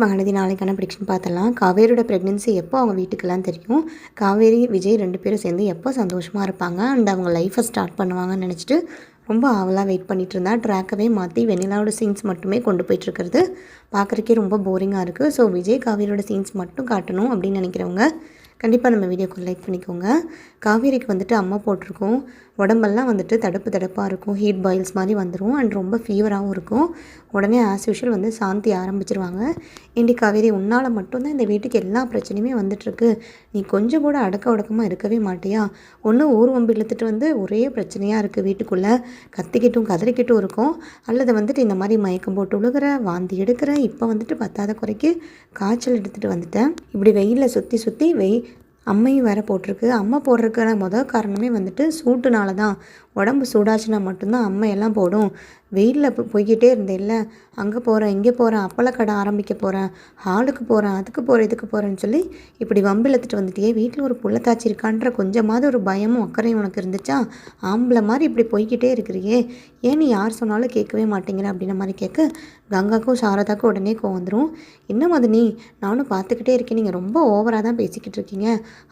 மகாநதி நாளைக்கான ப்ரெடிக்ஷன் பார்த்தலாம். காவேரியோட ப்ரெக்னென்சி எப்போ அவங்க வீட்டுக்கெல்லாம் தெரியும், காவேரி விஜய் 2 பேரும் சேர்ந்து எப்போ சந்தோஷமாக இருப்பாங்க அண்ட் அவங்க லைஃப்பை ஸ்டார்ட் பண்ணுவாங்கன்னு நினச்சிட்டு ரொம்ப ஆவலாக வெயிட் பண்ணிட்டு இருந்தா. ட்ராக்கவே மாற்றி வெண்ணிலாவோட சீன்ஸ் மட்டுமே கொண்டு போயிட்டுருக்கிறது பார்க்குறக்கே ரொம்ப போரிங்காக இருக்குது. ஸோ விஜய் காவேரியோட சீன்ஸ் மட்டும் காட்டணும் அப்படின்னு நினைக்கிறவங்க கண்டிப்பாக நம்ம வீடியோக்கு லைக் பண்ணிக்கோங்க. காவேரிக்கு வந்துட்டு அம்மா போட்டிருக்கோம், உடம்பெல்லாம் வந்துட்டு தடுப்பாக இருக்கும், ஹீட் பாயில்ஸ் மாதிரி வந்துடும் அண்ட் ரொம்ப ஃபீவராகவும் இருக்கும். உடனே ஆஸ் யூஷுவல் வந்து சாந்தி ஆரம்பிச்சிருவாங்க. ஏண்டி காவேரி, உன்னால் மட்டும்தான் இந்த வீட்டுக்கு எல்லா பிரச்சனையுமே வந்துட்டுருக்கு, நீ கொஞ்சம் கூட அடக்க உடக்கமாக இருக்கவே மாட்டியா? ஒன்று ஊர் வம்பு இழுத்துட்டு வந்து ஒரே பிரச்சனையாக இருக்குது வீட்டுக்குள்ளே, கத்திக்கிட்டும் கதறிக்கிட்டும் இருக்கும், அல்லது வந்துட்டு இந்த மாதிரி மயக்கம் போட்டு விழுகிற, வாந்தி எடுக்கிற, இப்போ வந்துட்டு பத்தாத குறைக்கு காய்ச்சல் எடுத்துகிட்டு வந்துட்டேன். இப்படி வெயிலில் சுற்றி அம்மையும் வேறு போட்டிருக்கு. அம்மை போடுறதுக்கான முதல் காரணமே வந்துட்டு சூட்டுனால தான். உடம்பு சூடாச்சுன்னா மட்டும்தான் அம்மையெல்லாம் போடும். வெயிலில் போய்கிட்டே இருந்தேன்ல, அங்கே போகிறேன் இங்கே போகிறேன், அப்பளக்கடை ஆரம்பிக்க போகிறேன், ஹாலுக்கு போகிறேன், அதுக்கு போகிறேன் இதுக்கு போகிறேன்னு சொல்லி இப்படி வம்பிழுத்துட்டு வந்துட்டியே. வீட்டில் ஒரு புள்ளத்தாச்சி இருக்கான்ற கொஞ்சமாவது ஒரு பயமும் அக்கறையும் உனக்கு இருந்துச்சா? ஆம்பளை மாதிரி இப்படி போய்கிட்டே இருக்கிறியே, ஏன் நீ யார் சொன்னாலும் கேட்கவே மாட்டேங்கிற அப்படின்ற மாதிரி கேட்க கங்காக்கும் சாரதாக்கும் உடனே கோவம் வந்துடும். என்ன மதனி, நானும் பார்த்துக்கிட்டே இருக்கேன், நீங்கள் ரொம்ப ஓவராக தான் பேசிக்கிட்டு இருக்கீங்க,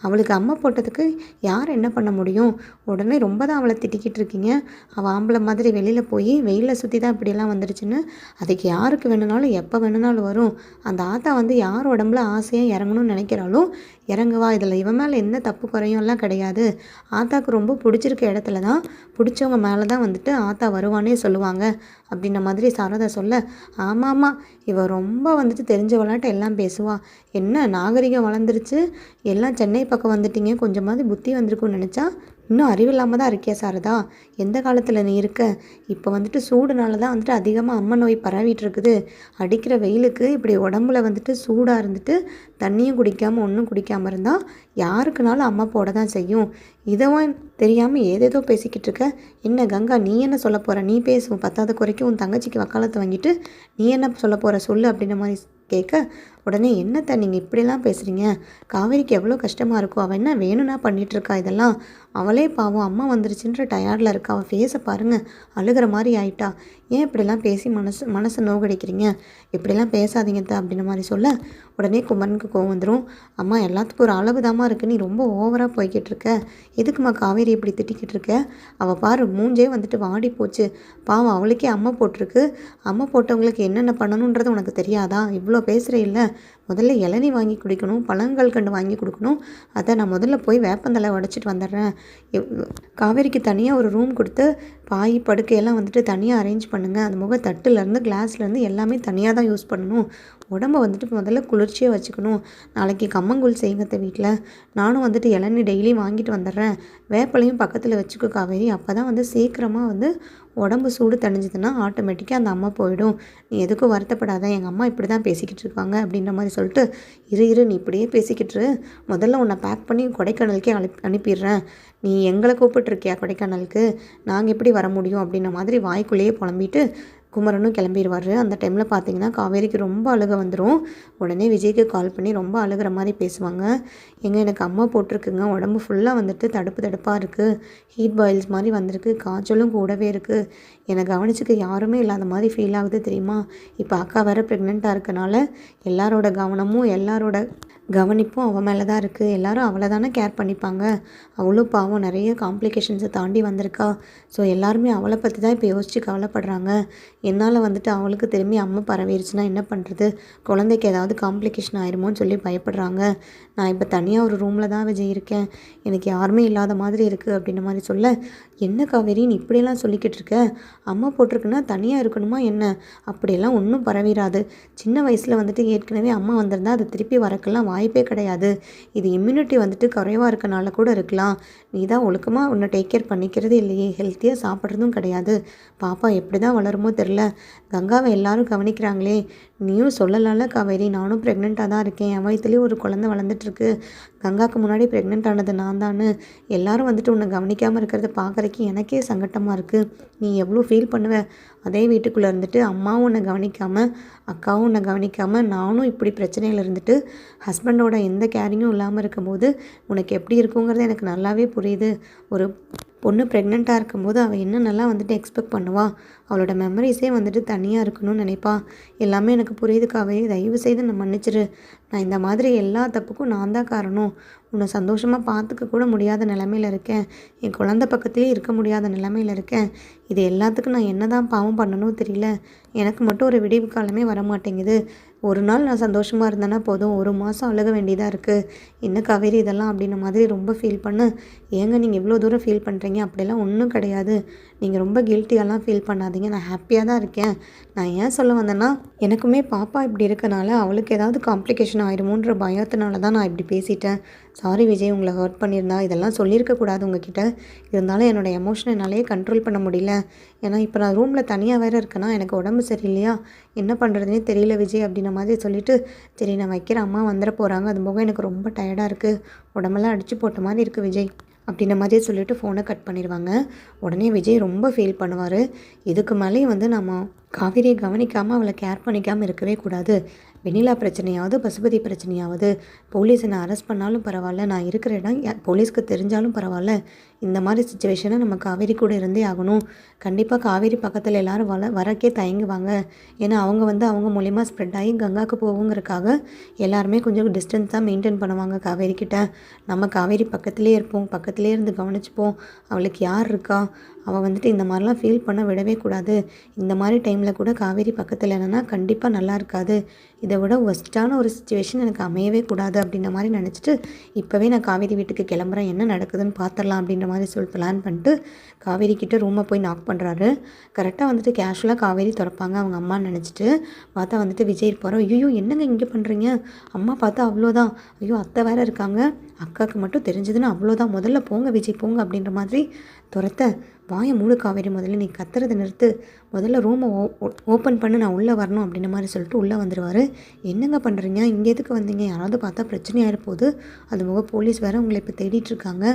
அவளுக்கு அம்மை போட்டதுக்கு யார் என்ன பண்ண முடியும்? உடனே ரொம்ப தான் அவளை திட்டிக்கிட்டு இருக்கீங்க. அவள் ஆம்பளை மாதிரி வெளியில் போய் வெயிலில் சுற்றி தான் இப்படியெல்லாம் வந்துடுச்சுன்னு. அதுக்கு யாருக்கு வேணுனாலும் எப்போ வேணுனாலும் வரும். அந்த ஆத்தா வந்து யார் உடம்புல ஆசையாக இறங்கணும்னு நினைக்கிறாலும் இறங்குவா. இதில் இவன் மேலே எந்த தப்பு குறையும்லாம் கிடையாது. ஆத்தாவுக்கு ரொம்ப பிடிச்சிருக்க இடத்துல தான், பிடிச்சவங்க மேலே தான் வந்துட்டு ஆத்தா வருவானே சொல்லுவாங்க அப்படின்ற மாதிரி சாரதா சொல்ல, ஆமாம் இவ ரொம்ப வந்துட்டு தெரிஞ்ச விளையாட்டு எல்லாம் பேசுவா. என்ன நாகரிகம் வளர்ந்துருச்சு, எல்லாம் சென்னை பக்கம் வந்துட்டீங்க, கொஞ்சமாவது புத்தி வந்திருக்குன்னு நினச்சா இன்னும் அறிவில்லாமல் தான் இருக்கியா சாரதா? எந்த காலத்தில் நீ இருக்க? இப்போ வந்துட்டு சூடுனால தான் வந்துட்டு அதிகமாக அம்மை நோய் பரவிட்டு இருக்குது. அடிக்கிற வெயிலுக்கு இப்படி உடம்புல வந்துட்டு சூடாக இருந்துட்டு தண்ணியும் குடிக்காமல் ஒன்றும் குடிக்காமல் இருந்தால் யாருக்குனாலும் அம்மா போட தான் செய்யும். இதவும் தெரியாமல் ஏதேதோ பேசிக்கிட்டு இருக்க. என்ன கங்கா, நீ என்ன சொல்ல போகிற? நீ பேசுவோம், பத்தாவது குறைக்கும் உன் தங்கச்சிக்கு வக்காலத்தை வாங்கிட்டு நீ என்ன சொல்ல போகிற சொல்லு அப்படின்ற மாதிரி கேட்க, உடனே என்னத்தை நீங்கள் இப்படிலாம் பேசுகிறீங்க? காவேரிக்கு எவ்வளோ கஷ்டமாக இருக்கும், அவள் என்ன வேணும்னா பண்ணிகிட்ருக்கா இதெல்லாம். அவளே பாவம் அம்மா வந்துருச்சுன்ற டயர்டில் இருக்கா, அவள் ஃபேஸை பாருங்கள், அழுகிற மாதிரி ஆயிட்டா. ஏன் இப்படிலாம் பேசி மனசை நோகடிக்கிறீங்க? இப்படிலாம் பேசாதீங்க அப்படின்ற மாதிரி சொல்ல உடனே குமரனுக்கு கோவம் வந்துடும். அம்மா எல்லாத்துக்கும் ஒரு அளவு தாம்மா இருக்குது, நீ ரொம்ப ஓவராக போய்கிட்டு இருக்க. எதுக்குமா காவேரி இப்படி திட்டிக்கிட்டு இருக்க? அவள் பாரு மூஞ்சே வந்துட்டு வாடி போச்சு, பாவம் அவளுக்கே அம்மை போட்டிருக்கு. அம்மை போட்டவங்களுக்கு என்னென்ன பண்ணணுன்றது உனக்கு தெரியாதா? இவ்வளோ பேசுகிற இல்லை, முதல்ல இளநீ வாங்கி குடிக்கணும், பழங்கள் கண்டு வாங்கி கொடுக்கணும். அதை நான் முதல்ல போய் வேப்பந்தலை உடச்சிட்டு வந்துடுறேன். காவேரிக்கு தனியாக ஒரு ரூம் கொடுத்து பாய் படுக்கையெல்லாம் வந்துட்டு தனியாக அரேஞ்ச் பண்ணுங்கள். அந்த முக தட்டுலேருந்து கிளாஸ்லேருந்து எல்லாமே தனியாக தான் யூஸ் பண்ணணும். உடம்பை வந்துட்டு முதல்ல குளிர்ச்சியாக வச்சுக்கணும். நாளைக்கு கம்மங்கூழ் செய்யுங்க வீட்டில், நானும் வந்துட்டு இளநீ டெய்லியும் வாங்கிட்டு வந்துடுறேன். வேப்பலையும் பக்கத்தில் வச்சுக்கோ காவேரி, அப்போ தான் வந்து சீக்கிரமாக வந்து உடம்பு சூடு தணிஞ்சதுன்னா ஆட்டோமேட்டிக்காக அந்த அம்மா போயிடும். நீ எதுக்கும் வருத்தப்படாத, எங்கள் அம்மா இப்படி தான் பேசிக்கிட்டு இருக்காங்க அப்படின்ற மாதிரி சொல்லிட்டு, இரு நீ இப்படியே பேசிக்கிட்டு முதல்ல உன்னை பேக் பண்ணி கொடைக்கானலுக்கே அனுப்பிடுறேன். நீ எங்களை கூப்பிட்டுருக்கியா கொடைக்கானலுக்கு? நாங்கள் எப்படி வர முடியும் அப்படின்ற மாதிரி வாய்க்குள்ளேயே புலம்பிட்டு குமரனும் கிளம்பிடுவார். அந்த டைமில் பார்த்தீங்கன்னா காவேரிக்கு ரொம்ப அழுக வந்துடும். உடனே விஜய்க்கு கால் பண்ணி ரொம்ப அழுகிற மாதிரி பேசுவாங்க. எனக்கு அம்மா போட்டிருக்குங்க, உடம்பு ஃபுல்லாக வந்துட்டு தடுப்பாக இருக்குது, ஹீட் பாயில்ஸ் மாதிரி வந்திருக்கு, காய்ச்சலும் கூடவே இருக்குது, என்னை கவனிச்சுக்க யாருமே இல்லாத மாதிரி ஃபீல் ஆகுது தெரியுமா? இப்போ அக்கா வேறு ப்ரெக்னெண்ட்டாக இருக்கனால எல்லாரோட கவனமும் எல்லாரோட கவனிப்பும் அவள் மேலே தான் இருக்குது. எல்லோரும் அவளை தானே கேர் பண்ணிப்பாங்க. அவளும் பாவம் நிறைய காம்ப்ளிகேஷன்ஸை தாண்டி வந்திருக்கா. ஸோ எல்லாருமே அவளை பற்றி தான் இப்போ யோசித்து கவலைப்படுறாங்க. என்னால் வந்துட்டு அவளுக்கு திரும்பி அம்மை பரவிடுச்சுன்னா என்ன பண்ணுறது, குழந்தைக்கு ஏதாவது காம்ப்ளிகேஷன் ஆயிருமோன்னு சொல்லி பயப்படுறாங்க. நான் இப்போ தனியாக ஒரு ரூமில் தான் விஜய் இருக்கேன், எனக்கு யாருமே இல்லாத மாதிரி இருக்குது அப்படின்ற மாதிரி சொல்ல, என்ன காவேரி நீ இப்படியெல்லாம் சொல்லிக்கிட்டு இருக்க? அம்மா போட்டிருக்குன்னா தனியாக இருக்கணுமா என்ன? அப்படியெல்லாம் ஒன்றும் பரவிடாது. சின்ன வயசில் வந்துட்டு ஏற்கனவே அம்மா வந்திருந்தா அது திருப்பி வரக்கெல்லாம் வாய்ப்பே கிடையாது. இது இம்யூனிட்டி வந்துட்டு குறைவாக இருக்கனால கூட இருக்கலாம். நீ தான் ஒழுக்கமாக உன்னை டேக் கேர் பண்ணிக்கிறது இல்லையே, ஹெல்த்தியாக சாப்பிட்றதும் கிடையாது. பாப்பா எப்படி தான் வளருமோ தெரில. கங்காவை எல்லாரும் கவனிக்கிறாங்களே, நீயும் சொல்லலாம்ல காவேரி, நானும் ப்ரெக்னெண்ட்டாக தான் இருக்கேன், என் வயிற்றுலேயும் ஒரு குழந்தை வளர்ந்துட்டுருக்கு, கங்காவுக்கு முன்னாடி ப்ரெக்னென்ட் ஆனது நான் தானு. எல்லாரும் வந்துட்டு உன்னை கவனிக்காமல் இருக்கிறத பார்க்குறக்கு எனக்கே சங்கட்டமாக இருக்குது. நீ எவ்வளோ ஃபீல் பண்ணுவ? அதே வீட்டுக்குள்ளே இருந்துட்டு அம்மாவும் உன்னை கவனிக்காமல், அக்காவும் உன்னை கவனிக்காமல், நானும் இப்படி பிரச்சனையில் இருந்துட்டு ஹஸ்பண்டோட எந்த கேரிங்கும் இல்லாமல் இருக்கும்போது உனக்கு எப்படி இருக்குங்கிறது எனக்கு நல்லாவே புரியுது. ஒரு பொண்ணு ப்ரெக்னெண்ட்டாக இருக்கும்போது அவள் என்னென்னலாம் வந்துட்டு எக்ஸ்பெக்ட் பண்ணுவா, அவளோட மெமரிஸே வந்துட்டு தனியாக இருக்கணும்னு நினைப்பா. எல்லாமே எனக்கு புரியுது காவேரி, தயவு செய்து என்னை மன்னிச்சிரு. நான் இந்த மாதிரி எல்லா தப்புக்கும் நான் தான் காரணம். உன்னை சந்தோஷமாக பார்த்துக்க கூட முடியாத நிலமையில இருக்கேன். என் குழந்த பக்கத்துலேயே இருக்க முடியாத நிலமையில இருக்கேன். இது எல்லாத்துக்கும் நான் என்ன தான் பாவம் பண்ணணும் தெரியல. எனக்கு மட்டும் ஒரு விடிவு காலமே வரமாட்டேங்குது. ஒரு நாள் நான் சந்தோஷமாக இருந்தேன்னா போதும், 1 மாதம் அழுக வேண்டியதாக இருக்குது. என்ன காவேரி இதெல்லாம் அப்படின்ன மாதிரி ரொம்ப ஃபீல் பண்ணேன். ஏங்க நீங்கள் இவ்வளோ தூரம் ஃபீல் பண்ணுறீங்க? அப்படிலாம் ஒன்றும் கிடையாது. நீங்கள் ரொம்ப கில்ட்டியாலாம் ஃபீல் பண்ணாதீங்க. நான் ஹாப்பியாக தான் இருக்கேன். நான் ஏன் சொல்ல வந்தேன்னா, எனக்குமே பாப்பா இப்படி இருக்கனால அவளுக்கு ஏதாவது காம்ப்ளிகேஷன் ஆயிடுமோன்ற பயத்தினால தான் நான் இப்படி பேசிட்டேன். சாரி விஜய், உங்களை ஹர்ட் பண்ணியிருந்தா. இதெல்லாம் சொல்லியிருக்கக்கூடாது உங்ககிட்ட. இருந்தாலும் என்னோடய எமோஷனை என்னாலேயே கண்ட்ரோல் பண்ண முடியல. ஏன்னா இப்போ நான் ரூமில் தனியாக வேறு இருக்கேன்னா எனக்கு உடம்பு சரியில்லையா, என்ன பண்ணுறதுனே தெரியல விஜய் அப்படின்ன மாதிரி சொல்லிவிட்டு, சரி நான் வைக்கிறேன், அம்மா வந்துட போகிறாங்க, அது போக எனக்கு ரொம்ப டயர்டாக இருக்குது, உடம்பெல்லாம் அடித்து போட்ட மாதிரி இருக்குது விஜய் அப்படின்ன மாதிரியே சொல்லிவிட்டு ஃபோனை கட் பண்ணிடுவாங்க. உடனே விஜய் ரொம்ப ஃபீல் பண்ணுவார். இதுக்கு மேலேயும் வந்து நம்ம காவேரியை கவனிக்காமல் அவளை கேர் பண்ணிக்காமல் இருக்கவே கூடாது. வெண்ணிலா பிரச்சனையாவது, பசுபதி பிரச்சனையாவது, போலீஸ் என்னை அரெஸ்ட் பண்ணாலும் பரவாயில்ல, நான் இருக்கிற இடம் போலீஸ்க்கு தெரிஞ்சாலும் பரவாயில்ல, இந்த மாதிரி சுச்சுவேஷனை நம்ம காவேரி கூட இருந்தே ஆகணும். கண்டிப்பாக காவேரி பக்கத்தில் எல்லோரும் வரக்கே தயங்குவாங்க. ஏன்னா அவங்க வந்து அவங்க மூலிமா ஸ்ப்ரெட் ஆகி கங்காவுக்கு போகுங்கிறதுக்காக எல்லாருமே கொஞ்சம் டிஸ்டன்ஸாக மெயின்டைன் பண்ணுவாங்க காவேரி கிட்ட. நம்ம காவேரி பக்கத்துலேயே இருப்போம், பக்கத்துலேயே இருந்து கவனிச்சுப்போம். அவளுக்கு யார் இருக்கா, அவள் வந்துட்டு இந்த மாதிரிலாம் ஃபீல் பண்ண விடவே கூடாது. இந்த மாதிரி டைமில் கூட காவேரி பக்கத்தில் இல்லைன்னா கண்டிப்பாக நல்லா இருக்காது. இதை விட ஒஸ்ட்டான ஒரு சுச்சுவேஷன் எனக்கு அமையவே கூடாது அப்படின்ற மாதிரி நினச்சிட்டு, இப்போவே நான் காவேரி வீட்டுக்கு கிளம்புறேன், என்ன நடக்குதுன்னு பார்த்துடலாம் அப்படின்ற மாதிரி சொல்லி பிளான் பண்ணிட்டு காவேரி கிட்டே ரூமை போய் நாக் பண்ணுறாரு. கரெக்டாக வந்துட்டு கேஷுவலாக காவேரி திறப்பாங்க அவங்க அம்மான்னு நினச்சிட்டு. பார்த்தா வந்துட்டு விஜய் இருப்பாரோ, ஐயோ என்னங்க இங்கே பண்ணுறீங்க, அம்மா பார்த்தா அவ்வளோதான், ஐயோ அத்தை வேறு இருக்காங்க, அக்காவுக்கு மட்டும் தெரிஞ்சதுன்னு அவ்வளோதான், முதல்ல போங்க விஜய் போங்க அப்படின்ற மாதிரி துரத்த, வாயை மூடு காவேரி, முதல்ல நீ கத்துறதை நிறுத்து, முதல்ல ரூமை ஓப்பன் பண்ணு, நான் உள்ளே வரணும் அப்படின்ற மாதிரி சொல்லிட்டு உள்ளே வந்துடுவார். என்னங்க பண்ணுறீங்க, இங்கே எதுக்கு வந்தீங்க, யாராவது பார்த்தா பிரச்சனையாயிரு போகுது, அது போக போலீஸ் வேறு உங்களை இப்போ தேடிட்டுருக்காங்க,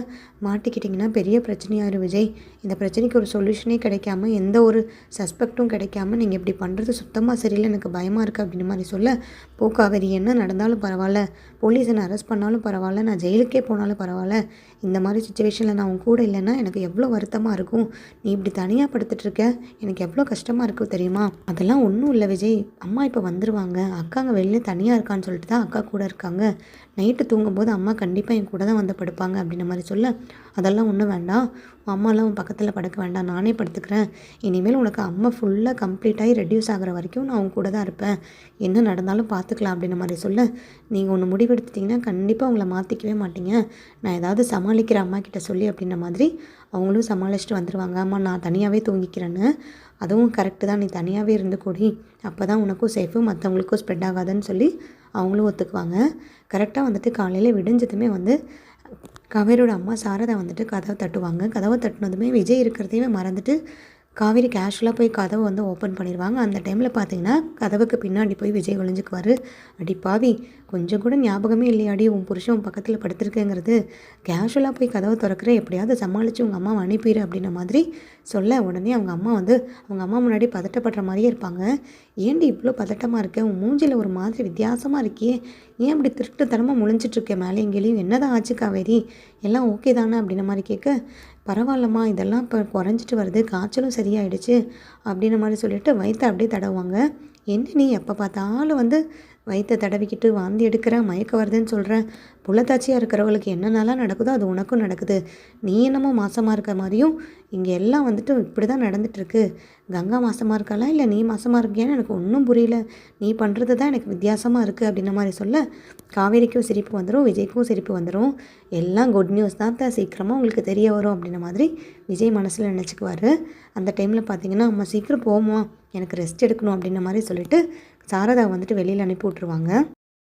மாட்டிக்கிட்டிங்கன்னா பெரிய பிரச்சனையாயிரும் விஜய். இந்த பிரச்சனைக்கு ஒரு சொல்யூஷனே கிடைக்காம, எந்த ஒரு சஸ்பெக்டும் கிடைக்காம நீங்கள் இப்படி பண்ணுறது சுத்தமாக சரியில்லை, எனக்கு பயமாக இருக்குது அப்படின்ற மாதிரி சொல்ல, போ காவேரி, என்ன நடந்தாலும் பரவாயில்ல, போலீஸ் என்னை அரெஸ்ட் பண்ணாலும் பரவாயில்ல, நான் ஜெயிலுக்கே போனாலும் பரவாயில்ல, இந்த மாதிரி சுச்சுவேஷனில் நான் உன் கூட இல்லைன்னா எனக்கு எவ்வளோ வருத்தமாக இருக்கும். நீ இப்படி தனியாக படுத்துட்ருக்க, எனக்கு எவ்வளோ கஷ்டமாக இருக்கும் தெரியுமா. அதெல்லாம் ஒன்றும் இல்லை விஜய், அம்மா இப்போ வந்துடுவாங்க, அக்காங்க வெளியே தனியாக இருக்கான்னு சொல்லிட்டு தான் அக்கா கூட இருக்காங்க, நைட்டு தூங்கும்போது அம்மா கண்டிப்பாக என் கூட தான் வந்து படுப்பாங்க அப்படின்ற மாதிரி சொல்ல, அதெல்லாம் ஒன்றும் வேண்டாம், அம்மாலாம் உன் பக்கத்தில் படுக்க வேண்டாம், நானே படுத்துக்கிறேன், இனிமேல் உனக்கு அம்மா ஃபுல்லாக கம்ப்ளீட்டாகி ரெடியூஸ் ஆகிற வரைக்கும் நான் உன் கூட தான் இருப்பேன், என்ன நடந்தாலும் பார்த்துக்கலாம் அப்படின்ற மாதிரி சொல்ல, நீங்கள் ஒன்று முடிவெடுத்துட்டிங்கன்னா கண்டிப்பாக உங்களை மாற்றிக்கவே மாட்டீங்க, நான் ஏதாவது சமாளிக்கிற அம்மா கிட்ட சொல்லி அப்படின்ற மாதிரி அவங்களும் சமாளிச்சுட்டு வந்துடுவாங்க. அம்மா நான் தனியாகவே தூங்கிக்கிறேன்னு, அதுவும் கரெக்டு தான், நீ தனியாகவே இருந்து கூடி, அப்போ தான் உனக்கும் சேஃபு, மற்றவங்களுக்கும் ஸ்ப்ரெட் ஆகாதுன்னு சொல்லி அவங்களும் ஒத்துக்குவாங்க. கரெக்டாக வந்துட்டு காலையில் விடிஞ்சதுமே வந்து காவேரியோட அம்மா சாரதா வந்துட்டு கதவை தட்டுவாங்க. கதவை தட்டினதுமே விஜய் இருக்கிறதையுமே மறந்துட்டு காவேரி கேஷுவலாக போய் கதவை வந்து ஓப்பன் பண்ணிடுவாங்க. அந்த டைமில் பார்த்தீங்கன்னா கதவுக்கு பின்னாடி போய் விஜய் ஒளிஞ்சுக்குவார். அடி பாவி, கொஞ்சம் கூட ஞாபகமே இல்லையாடி, உன் புருஷன் உன் பக்கத்தில் படுத்திருக்கேங்கிறது, கேஷுவலாக போய் கதவை திறக்கிற, எப்படியாவது சமாளித்து உங்கள் அம்மாவை அனுப்பிடு அப்படின்ற மாதிரி சொல்ல, உடனே அவங்க அம்மா வந்து அவங்க அம்மா முன்னாடி பதட்டப்படுற மாதிரியே இருப்பாங்க. ஏன்டி இவ்வளோ பதட்டமாக இருக்க, உன் மூஞ்சியில் ஒரு மாதிரி வித்தியாசமாக இருக்கியே, ஏன் இப்படி திருட்டுத்தனமாக முழிஞ்சிட்ருக்கேன் மேலே எங்கேயும், என்னதான் ஆச்சு காவேரி, எல்லாம் ஓகே தானே அப்படின்ற மாதிரி கேட்க, பரவாயில்லம்மா இதெல்லாம் இப்போ குறைஞ்சிட்டு வருது, காய்ச்சலும் சரியாயிடுச்சு அப்படின்ற மாதிரி சொல்லிவிட்டு வயிற்றை அப்படியே தடவுவாங்க. என்ன நீ எப்போ பார்த்தாலும் வந்து வயிற்றை தடவிக்கிட்டு வாந்தி எடுக்கிற, மயக்க வருதுன்னு சொல்கிறேன், புள்ளத்தாச்சியாக இருக்கிறவங்களுக்கு என்னென்னலாம் நடக்குதோ அது உனக்கும் நடக்குது, நீ என்னமோ மாசமாக இருக்க மாதிரியும் இங்கே எல்லாம் வந்துட்டு இப்படி தான் நடந்துகிட்ருக்கு, கங்கா மாசமாக இருக்காளா இல்லை நீ மாசமாக இருக்கியான்னு எனக்கு ஒன்றும் புரியல, நீ பண்ணுறது தான் எனக்கு வித்தியாசமாக இருக்குது அப்படின்ற மாதிரி சொல்ல, காவேரிக்கும் சிரிப்பு வந்துடும், விஜய்க்கும் சிரிப்பு வந்துடும், எல்லாம் குட் நியூஸ் தான் சீக்கிரமாக உங்களுக்கு தெரிய வரும் அப்படின்ற மாதிரி விஜய் மனசில் நினச்சிக்குவார். அந்த டைமில் பார்த்தீங்கன்னா அம்மா சீக்கிரம் போமா, எனக்கு ரெஸ்ட் எடுக்கணும் அப்படின்ற மாதிரி சொல்லிவிட்டு சாரதா வந்துட்டு வெளியில் அனுப்பி விட்ருவாங்க.